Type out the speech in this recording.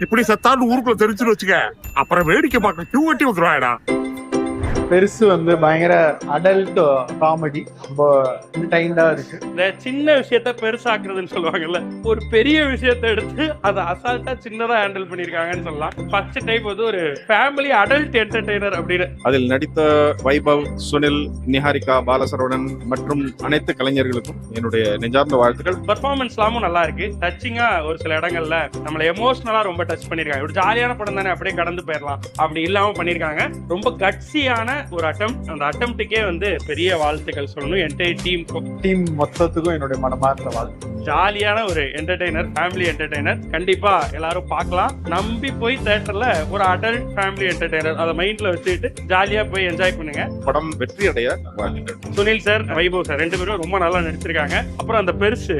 இப்படி சத்தான்னு ஊருக்குள்ள தெரிஞ்சுன்னு வச்சுக்க, அப்புறம் வேடிக்கை பார்க்க கியூ கட்டி வந்துருவாடா. பெருசு வந்து பயங்கர அடல்ட் காமெடி, ரொம்ப என்டர்டைன்டா இருக்கு. இந்த சின்ன விஷயத்த பெருசாக்குறதுன்னு சொல்லுவாங்கல்ல, ஒரு பெரிய விஷயத்த எடுத்து அதை அசால்ட்டா சின்னதா ஹேண்டில் பண்ணிருக்காங்கன்னு சொல்லலாம். ஃபர்ஸ்ட் டைப் வந்து ஒரு ஃபேமிலி அடல்ட் என்டர்டெய்னர் அப்படின்னு. அதில் நடித்த வைபவ், சுனில், நிஹாரிகா, பாலசரவணன் மற்றும் அனைத்து கலைஞர்களுக்கும் என்னுடைய நெஞ்சார்ந்த வாழ்த்துக்கள். பெர்ஃபார்மன்ஸ்லாமும் நல்லா இருக்கு. டச்சிங்கா ஒரு சில இடங்கள்ல நம்மள எமோஷனலா ரொம்ப டச் பண்ணிருக்காங்க. ஒரு ஜாலியான படம் தானே, அப்படியே கடந்து போயிடலாம் அப்படி இல்லாம பண்ணிருக்காங்க. ரொம்ப கட்சியான ஒரு அட்டெம்ப்ட். அந்த அட்டெம்ப்டுக்கே வந்து பெரிய வாழ்த்துக்கள் சொல்லணும் என்டையர் டீம் மொத்தத்துக்கும் என்னுடைய மனமார்ந்த வாழ்த்து. ஜாலியான ஒரு என்டர்டெய்னர், ஃபேமிலி என்டர்டெய்னர். கண்டிப்பா எல்லாரும் பார்க்கலாம். நம்பி போய் தியேட்டர்ல ஒரு அடல்ட் ஃபேமிலி என்டர்டெய்னர் அதை மைண்ட்ல வச்சுட்டு ஜாலியா போய் என்ஜாய் பண்ணுங்க. படம் வெற்றி அடைய வாழ்த்துக்கள். சுனில் சார், வைபவ் சார் ரெண்டு பேரும் ரொம்ப நல்லா நடிச்சிருக்காங்க. அப்புறம் அந்த பெருசு